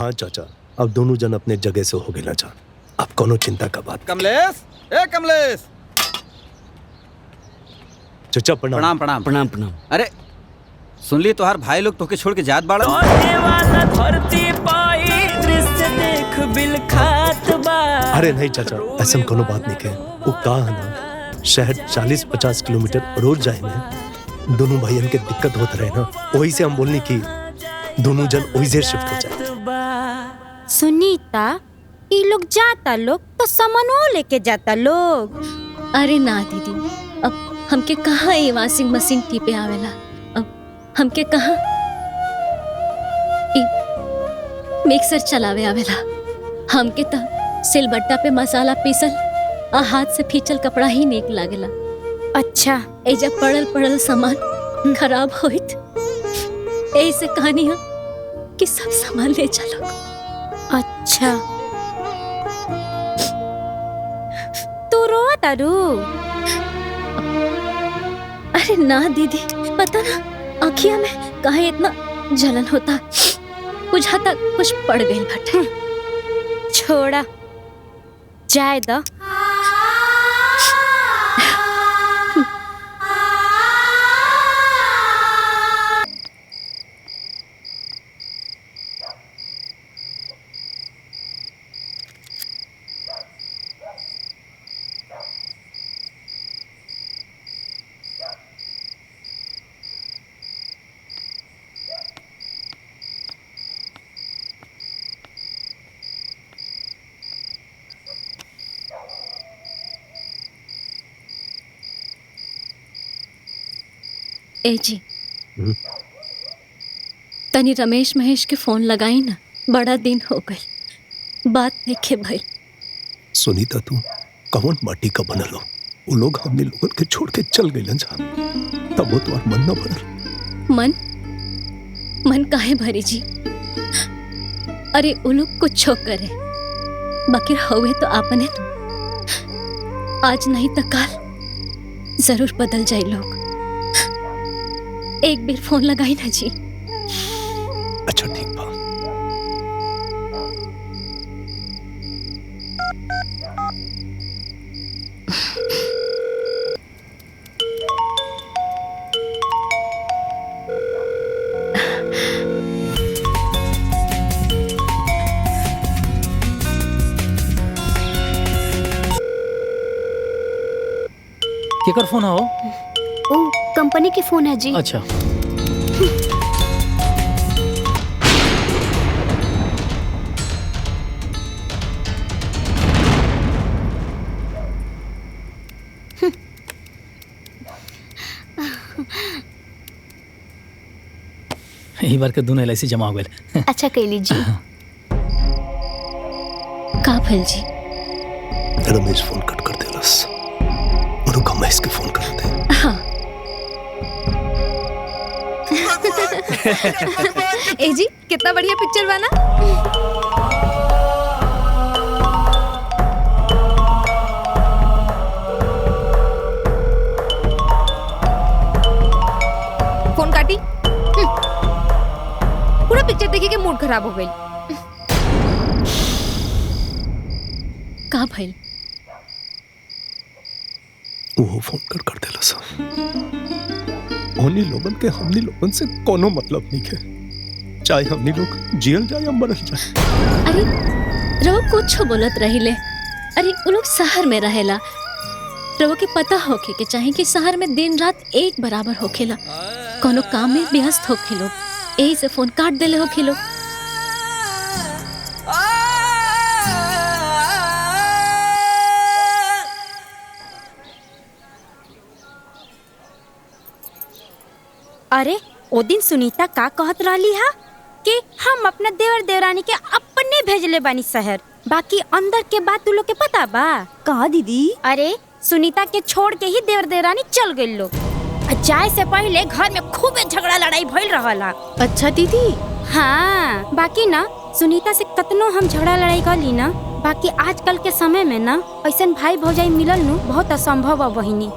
हाँ चाचा, अब दोनों जन अपने जगह से हो गए ना जान। अब कोनो चिंता का बात। कमलेश, ए कमलेश। चाचा प्रणाम। प्रणाम प्रणाम प्रणाम प्रणाम। अरे सुन ली तोहार भाई लोग तोके छोड़ के जात बाड़ा। अरे नहीं चाचा, ऐसा कोनो बात नहीं है। वो कहा है ना, शहर 40-50 किलोमीटर रोज जाए में दोनों भाइयों के दिक्कत होते रहे ना, वही से हम बोलने की दोनों जन वही से शिफ्ट हो जाए। सुनीता, ये लोग जाता लोग तो सामानो लेके जाता लोग। अरे ना दीदी, अब हमके कहाँ ये वॉशिंग मशीन टीपे आवेला। अब हमके कहाँ मिक्सर चलावे आवेला। हमके तो सिलबट्टा पे मसाला पीसल आ हाथ से फीचल कपड़ा ही नेक लागेला। अच्छा, एजा पड़ल पड़ल सामान खराब होइत, ऐसे कहानी है कि सब सामान ले चलो। अच्छा, तू रोआ तारू? अरे ना दीदी, पता ना आँखिया में काहे इतना जलन होता, बुझाता कुछ पड़ गई भट्टे। छोड़ा, जाए दो। ए जी, तनी रमेश महेश के फोन लगाई ना, बड़ा दिन हो गए बात देखे भाई। सुनीता, तू कौन माटी का बनल हो? वो लोग हमने लोगन के छोड़ के चल गए जा, तब वो तुम्हार मन न भरल। मन काहे भरी जी? अरे वो लोग कुछ करे, बाकी हुए तो आपने तो आज नहीं तो कल जरूर बदल जाए लोग। एक बार फोन लगाई ना जी। अच्छा ठीक बा। केकर फोन हो? ओ कंपनी के फोन है जी। अच्छा। यही बार के दोनों LIC जमा हो गए। अच्छा कह लीजिए। का भल जी? रमेश फोन कट कर देलस, और महेश के फोन कर दे। हाँ। ए जी, कितना बढ़िया पिक्चर बना। फोन काटी। पूरा पिक्चर देखे के मूड खराब हो गई। का भइल? वो फोन कर देलस। हमनी लोगन के हमनी लोगन से कोनो मतलब नहीं है, चाहे हमनी लोग जियल जाए या मरल जाए। अरे रवो कुछ बोलत रहिले। अरे वो लोग शहर में रहेला, रवो के पता होके के चाहे कि शहर में दिन रात एक बराबर होखेला, कोनो काम में व्यस्त होखे लोग, यही से फोन काट देले होखे लोग। अरे ओ दिन सुनीता का कहत रही हा कि हम अपना देवर देवरानी के अपने भेजले बानी शहर, बाकी अंदर के बात तू लोग के पता बा? कहा दीदी? अरे सुनीता के छोड़ के ही देवर देवरानी चल गए लोग। जाए से पहले घर में खूब झगड़ा लड़ाई भइल रहला। अच्छा दीदी। हाँ, बाकी ना सुनीता से कतनो हम झगड़ा लड़ाई कर ली ना, बाकी आजकल के समय में ना ऐसन भाई भौजाई मिलल नु बहुत असंभव बा बहिनी।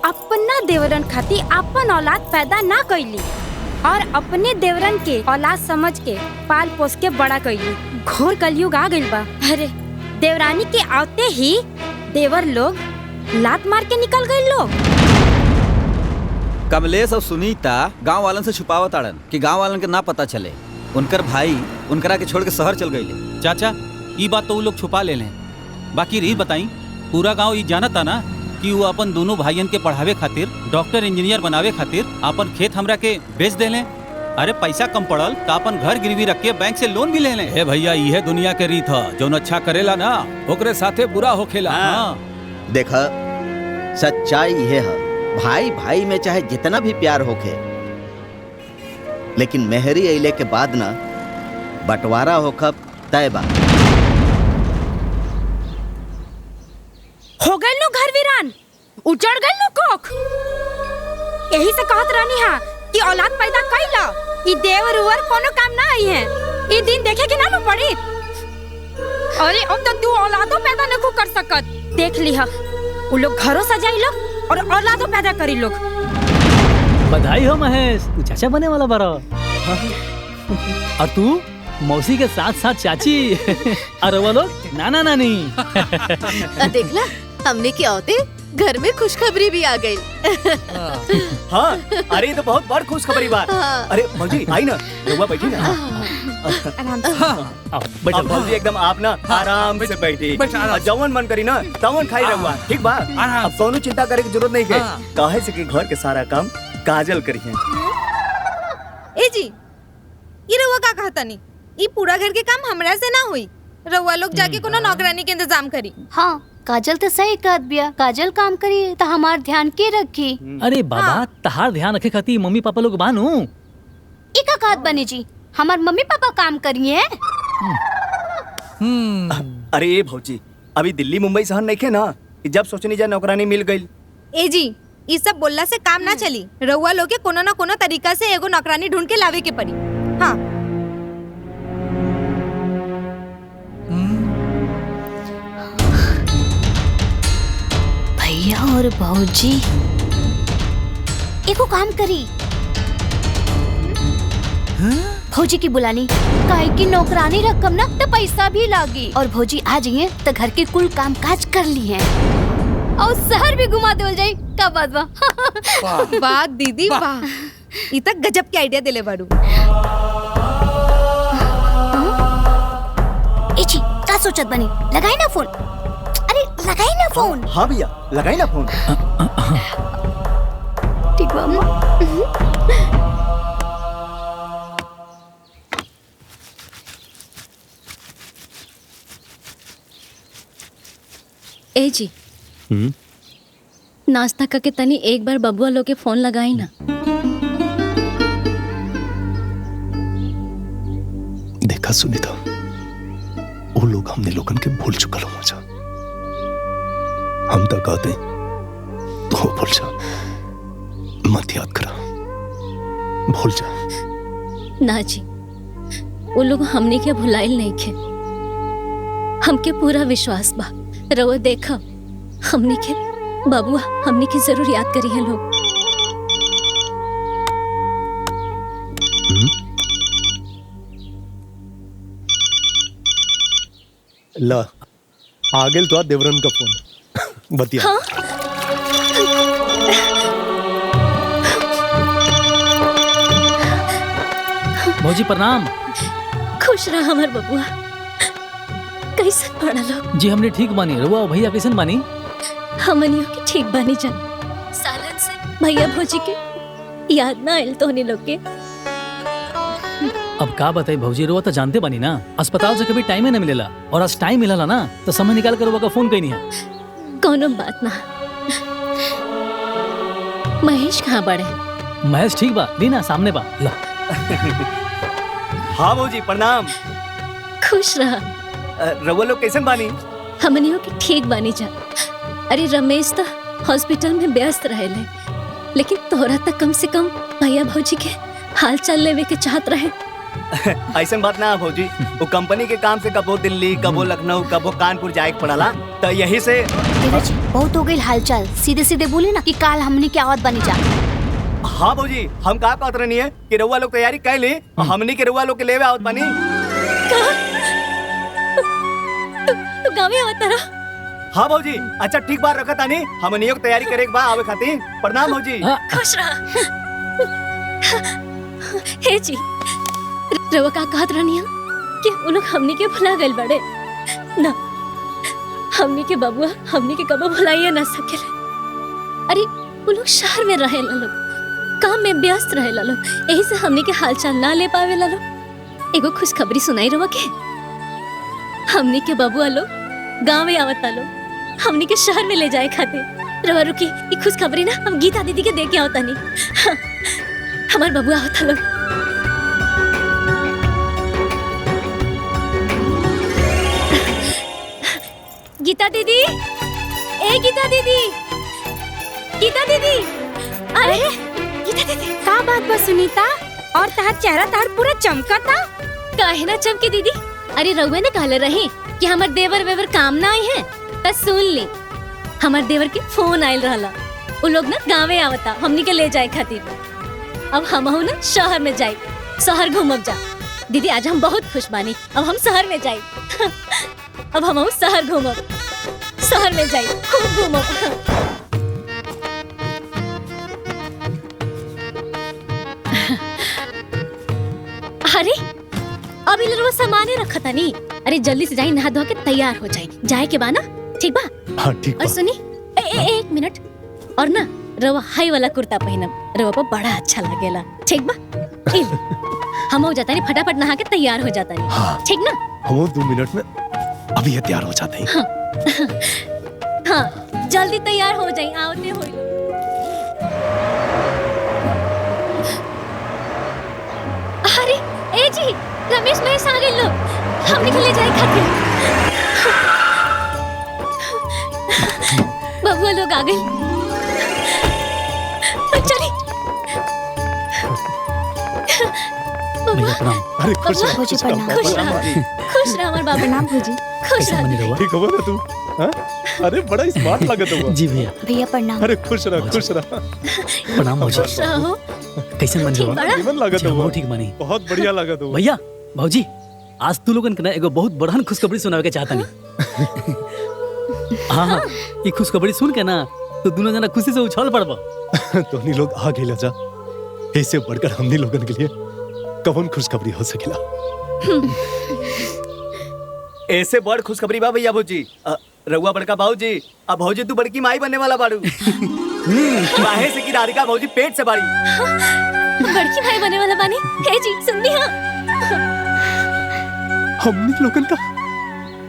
अपना देवरन खातिर अपन औलाद पैदा ना कैली, और अपने देवरन के औलाद समझ के पाल पोस के बड़ा कइली। घोर कलयुग आ गइल बा। अरे देवरानी के आते ही देवर लोग लात मार के निकल गए लोग। कमलेश और सुनीता गांव वालन से छुपावत आड़न कि गांव वालन के ना पता चले। उनकर भाई उनकरा के छोड़ के शहर चल गए। चाचा ये बात तो वो लोग छुपा ले लें, बाकी रही बताई पूरा गांव ये जानता ना कि वो अपन दोनों भाइयन के पढ़ावे खातिर डॉक्टर इंजीनियर बनावे खातिर अपन खेत हमरा के बेच दे लें। अरे पैसा कम पड़ल तो अपन घर गिरवी रख के बैंक से लोन भी ले लें। हे भैया यह दुनिया के रीत है, जो अच्छा करेला ना ओकरे साथे बुरा होखेला। हाँ। देखा सच्चाई ये है, भाई भाई में चाहे जितना भी प्यार होखे, लेकिन मेहरी अइले के बाद ना बंटवारा होखब तय बा। हो गए लो घर वीरान, उजड़ गए लो कोख। यही से कहत रहनी हा कि औलाद पैदा कइला ई देवर उवर कोनो काम ना आई है। ई दिन देखे के ना नु पड़ी। अरे अब तो तू औलादो पैदा न कर सकत। देख लिहा वो लोग घरों सजाई लोग और औलादो पैदा करी लोग। बधाई हो महेश, तू चाचा बने वाला बारा। और तू मौसी के साथ साथ चाची और वो लोग नाना नानी। देखला हमने क्या होते घर में खुशखबरी भी आ गई। हाँ, अरे ये तो बहुत बड़ खुशखबरी बात। अरे भौजी आई ना, रउआ बैठी ना। आराम से। अब भौजी एकदम आप ना आराम से बैठी। जवन मन करी ना तवन खाई रहुआ, ठीक बा? अब कोनो चिंता करे की जरूरत नहीं है। काहे से कि घर के सारा काम काजल करी है। ए जी, ये रउआ का कहता नहीं? ये पूरा घर के काम हमरा से ना हुई। रउआ लोग जाके कोनो नौकरानी के इंतजाम करी। हाँ काजल तो सही कहत बिया, काजल काम करी तो हमार ध्यान के रखी। अरे बाबा तहार ध्यान रखे खातिर मम्मी पापा लोग बानू। इका कहत बने जी हमार मम्मी पापा काम करिए। अरे ये भौजी अभी दिल्ली मुंबई शहर नहीं खे ना, जब सोचनी जा नौकरानी मिल गई। ए जी, ये सब बोलला से काम ना चली। रउआ लोग के कोनो ना कोनो तरीका से एगो नौकरानी ढूंढ के लावे के पड़ी। हाँ भैया और भौजी एको काम करी, भौजी की बुलानी काहे की नौकरानी रकम ना तो पैसा भी लागी। और भौजी आ जाइए तो घर के कुल काम काज कर ली है और शहर भी घुमा देवल जाई। का बात बा? वाह दीदी वाह, ये तक गजब के आइडिया दिले बाड़ू। इची का सोचत बनी? लगाई ना फोन। अरे लगाई ना फोन। हाँ भैया लगाई ना फोन। ठीक बा अम्मा। ए जी नाश्ता करके तनी एक बार बबुआ लोग के फोन लगाई ना। देखा सुनीता, वो लोग हमने लोगन के भूल चुकल हो जा। हम तो कहते तो भूल जा, मत याद करा, भूल जा। ना जी, वो लोग हमने के भुलाइल नहीं खे। हमके पूरा विश्वास बा। रउआ देखा हमने के बबुआ हमने की जरूर याद करी है लोग। ला आ गेल तो देवरन का फोन बतिया। हाँ? भौजी प्रणाम। खुश रहा हमार बबुआ। कैसे पड़ा लोग? जी हमने ठीक बानी। रउआ और भैया कैसन बानी? हमनियों के ठीक बानी जान। सालन से भैया भौजी के याद ना आयल तो लोग के। अब का बताई भौजी, रउआ तो जानते बानी ना अस्पताल से कभी टाइम ही न मिलेला, और आज टाइम मिलला ना तो समय निकाल कर रउआ का फोन कईनी है। कोनो बात ना। महेश कहाँ बड़े? महेश ठीक बा, ली ना सामने बा। ला हाँ भौजी प्रणाम। खुश रहा। रउआ लोग कैसन बानी? हमनियों के ठीक बानी जा। अरे रमेश तो हॉस्पिटल में व्यस्त रहेले, लेकिन तोहरा तक कम से कम भैया भौजी के हाल चाल लेवे के चाहत रहे। ऐसा बात ना भौजी, वो कंपनी के काम से कबो दिल्ली, कबो लखनऊ, कबो कानपुर जाए के पड़ला, तो यही से बहुत हो गई हालचाल। सीधे सीधे बोली ना कि काल हमने क्या आवत बनी जा। हाँ भौजी, हम का कहत रहनी है कि रउआ लोग तैयारी कर ली, हमनी के रउआ लोग के लेवे आवत बानी। तू गावे आवत रहा? हाँ भौजी, अच्छा ठीक बात रखा तानी, हमनी की तैयारी करे के बा आवे खातिर। प्रणाम भौजी। खुश रहा। हे जी, रवा का कहत रहनी कि उ लोग हमनी के भुला गइल बड़े ना। हमनी के बबुआ हमनी के कबो भुलाइए ना सकेले। अरे उ लोग शहर में रहेला लोग, काम में व्यस्त रहेला लोग, यही से हमनी के हालचाल ना ले पावेला लोग। एगो खुशखबरी सुनाई रवा के, हमनी के बबुआ लोग गाँव में आवता लोग हमनी के शहर में ले जाए खातिर। रवा रुकी, ये खुशखबरी ना हम गीता दीदी के दे के आवता नहीं। हाँ, हमार बबुआ आवता लोग। गीता दीदी, ए गीता दीदी, गीता दीदी, अरे गीता दीदी, का बात बा सुनीता? और तहार चेहरा तार पूरा चमकता। काहे ना चमके दीदी? अरे रउआ ने कहले रही कि हमार देवर वेवर काम ना आई है, त सुन ली। हमार देवर के फोन आयल रहला, उ लोग ना गाँवे आवता हमनी के ले जाए खातिर। अब हमहू ना शहर में जाए, शहर घूमब जा। दीदी आज हम बहुत खुश बानी, अब हम शहर में जाए। अब हमहू शहर घूमब, शहर में जाए, खूब घूमब। अरे अभी लड़वा सामाने रखा था नी। अरे जल्दी से जाए, नहा धो के तैयार हो जाए, जाए के बा ना? ठीक बा? हाँ ठीक और सुनी, एक मिनट और ना, रवा हाई वाला कुर्ता पहनब, रवा पर बड़ा अच्छा लगेला। ठीक बा? हम हो जाता नहीं, फटाफट नहा के तैयार हो जाता नहीं। हाँ। ठीक ना? हम 2 मिनट में अभी ये तैयार हो जाते हैं। हाँ, जल्दी तैयार हो जाए, आवते हो। अरे ए जी, रमेश महेश आ गए लोग, हमने के ले जाए खातिर। बबुआ लोग आ गए, चली। अरे खुश रह, खुश रहा, खुश रहा हमारे बाबू। प्रणाम भौजी। खुश रहा। ठीक हो ना तू? हाँ? अरे बड़ा स्मार्ट लगत हुआ। जी भैया। भैया प्रणाम। अरे खुश रह, खुश रह। प्रणाम भौजी। खुश रहो। कैसे मन ठीक बड़ा? निमन लागत हुआ। बहुत ठीक मानी। बहुत बढ़िया लागत हुआ। भैया, भौजी, आज तू लोगन के ना एगो बहुत बड़हन खुशखबरी सुनावे के चाहता नहीं। हाँ, ये खुशखबरी सुन के ना तो दोनों जना खुशी से उछल पड़बा। तो नहीं लोग आ गए जा, ऐसे बढ़कर हमनी लोगन के लिए कौन खुशखबरी हो सकेला। ऐसे बड़ खुशखबरी बा भैया भौजी। रउआ बड़का भाऊजी, अब भौजी तू बड़की माई बनने वाला बाड़ू। काहे से कि राधिका भौजी पेट से बाड़ी। बड़की भाई बने वाला बानी। हे जी सुननी हाँ। हमनी लोगन का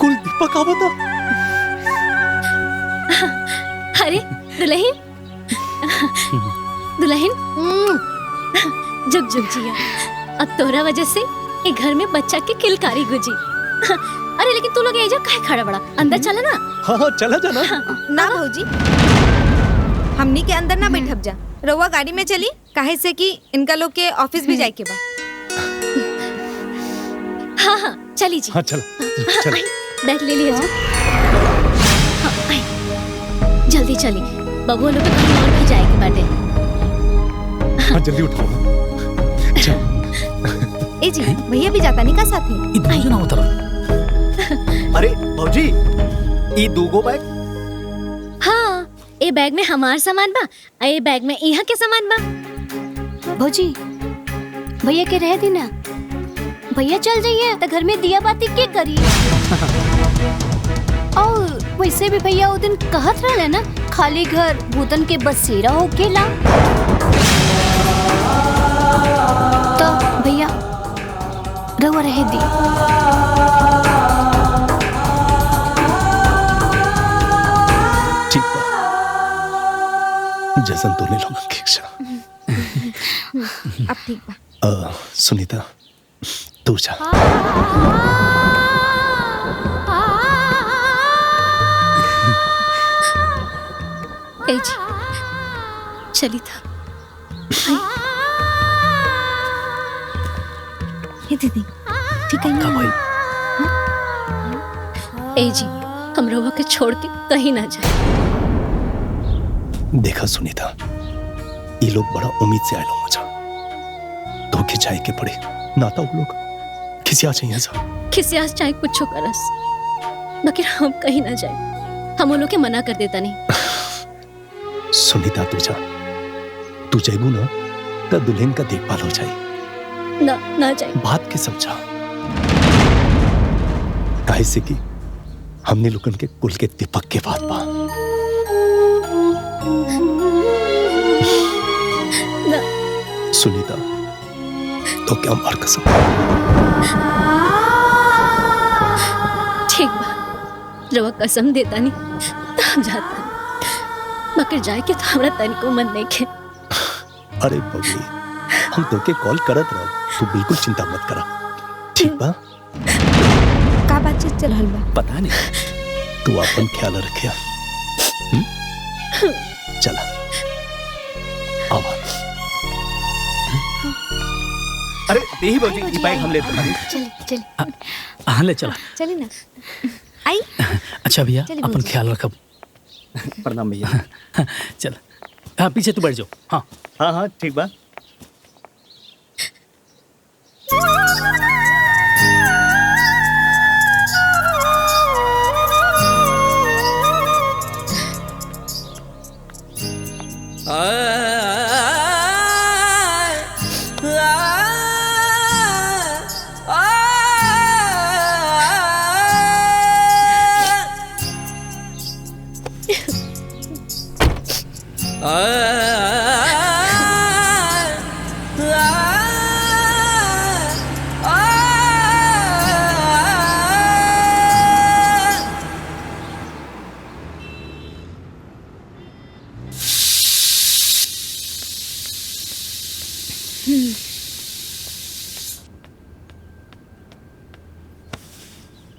कुल दीपक आवता। अरे दुल्हन, दुल्हन, जुग जुग जिया। अब तोरा वजह से एक घर में बच्चा की किलकारी गुजी। अरे लेकिन तू लोग ये जा काहे खड़ा बड़ा, अंदर चला ना। हाँ हाँ चला जाना। ना भौजी, हमनी के अंदर ना बैठब जा, रउआ गाड़ी में चली, काहे से कि इनका लोग के ऑफिस भी जाए के बा। हाँ हाँ चली जी। हाँ चला, चल। बैग ले लिया जा। हाँ, आई। जल्दी चली, बबुआ लोग को कहीं और भी जाए के बाटे। हाँ जल्दी उठाओ। ए जी, भैया भी जाता नहीं का साथे? इधर ना उतरो। अरे भौजी, ये दूगो बैग? हाँ, ए बैग में हमार सामान बा, ए बैग में यहाँ के सामान बा। भौजी, भैया के रह देना, भैया चल जाइए तो घर में दिया बाती के करी। और वैसे भी भैया वो दिन कहत रहे ना, खाली घर भूतन के बसेरा होकेला। तो भैया रवा रहे दी। ठीक बा, जैसन तूने लोगन की इच्छा। अब ठीक बा। सुनीता तू जा। ए जी, चली था। हे दीदी, ठीक है ना? भाई। ए जी, हम रवा के छोड़ के कहीं ना जाए। देखा सुनीता, ये लोग बड़ा उम्मीद से आए लोग मजा तो खिंचाई के पड़े नाता वो लोग किसी आ चाहिए सा किसी आज चाहे कुछ करस, बाकी हम कहीं ना जाए, हम उन लोग के मना कर देता नहीं। सुनीता तू जाएगू ना तो दुल्हन का देखभाल हो जाए। ना जाए बात के समझा, काहे से कि हमने लोगन के कुल के दीपक के बात बा। सुनीता तो क्या मार कसम। ठीक बा, रवा कसम देता नहीं तो हम जाता, मगर जाए के तो हमरा तनिको मन नहीं के। अरे बबली, हम तो के कॉल करत रहो, तू बिल्कुल चिंता मत करा, ठीक बा? का बातचीत चल रहल बा? पता नहीं, तू अपन ख्याल रखिया। चला आवा। अरे देही भौजी, ये बैग हम लेते हैं। चल हाँ ले चला। चली ना आई। अच्छा भैया चलिए अपन भौजी। ख्याल रखब। प्रणाम भैया। चल हाँ पीछे तू बैठ जाओ। हाँ हाँ ठीक बा।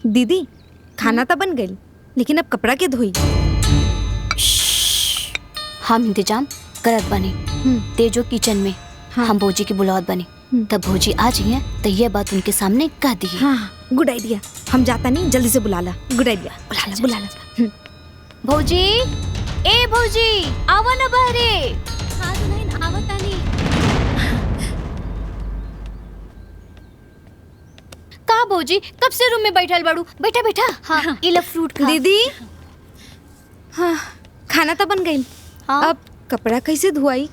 दीदी खाना तो बन गई, लेकिन अब कपड़ा के धोई। हम इंतजाम करत बनी, तेजो किचन में। हम भौजी की बुलावत बनी, तब भौजी आ जाइए तो ये बात उनके सामने कह दी। हाँ गुड आइडिया, हम जाता नहीं, जल्दी से बुला ला। गुड आइडिया, बुला ला। भौजी, ए भौजी आवा ना बहरे। हाँ दुल्हन आवता नहीं। का भौजी कब से रूम में बैठल बाड़ू? बैठा बैठा। हाँ इला फ्रूट खा। दीदी हाँ खाना तो बन गई। हाँ? अब कपड़ा कैसे धोई?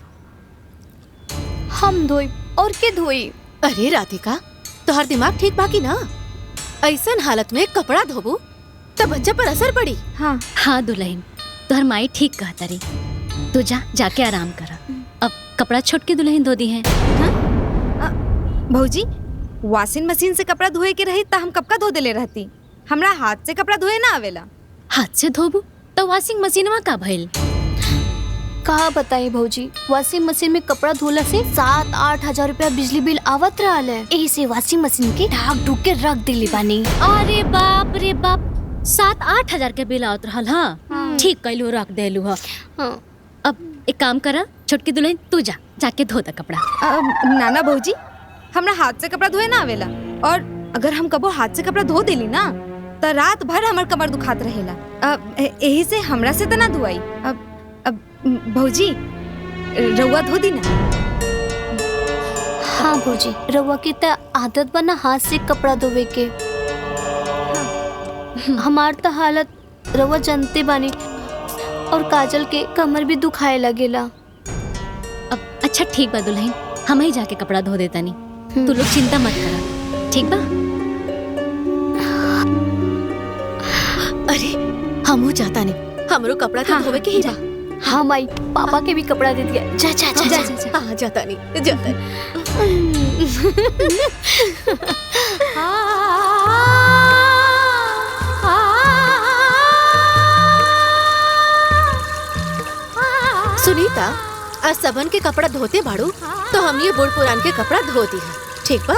हम धोई और के धोई? अरे राधिका, तोहर दिमाग ठीक बाकी ना? ऐसन हालत में कपड़ा धोबू तो बच्चा पर असर पड़ी। हाँ दुल्हन, तोहर माई ठीक कहता रही, तू जाके आराम करा। अब कपड़ा छोट के दुल्हन धो दी है। भौजी वॉशिंग मशीन से कपड़ा धोए के रही तो हम कब का धो देले रहती। हमरा हाथ से कपड़ा धोए ना आवेला। हाथ से धोबू तो वॉशिंग मशीनवा का भइल? कहा बताई भौजी, वॉशिंग मशीन में कपड़ा धोला से 7-8 हजार रुपया बिजली बिल आवत रहा है। यही से वॉशिंग मशीन के ढाक ढूक के रख दिली बानी। अरे बाप रे बाप, 7-8 हजार के बिल आवत रहल। हाँ ठीक कैलू, रख देलू। हाँ अब एक काम करा, छोटकी दुल्हन तू जाके धो दा कपड़ा। नाना भौजी, हमरा हाथ से कपड़ा धोए ना आवेला, और अगर हम कबो हाथ से कपड़ा धो देली ना तो रात भर हमर कमर दुखात रहेला। यही से हमरा से तो ना धुआई। अब भौजी रउआ धो दी ना। हाँ भौजी, रउआ की तो आदत बना हाथ से कपड़ा धोवे के। हमार तो हालत रउआ जानते बानी, और काजल के कमर भी दुखाए लगेला। अब अच्छा ठीक बा दुल्हन, हम ही जाके कपड़ा धो देता नहीं, तू लोग चिंता मत करा, ठीक बा? अरे हमू जाता नहीं, हमरो कपड़ा तो धोवे के ही बा। हाँ माई, पापा के भी कपड़ा दे दिया। जा जा जा जा, जा, जा। हाँ जाता नहीं, जाता सुनीता, आज सबन के कपड़ा धोते बाड़ू तो हम ये बूढ़ पुरान के कपड़ा धो दी है, ठीक बा?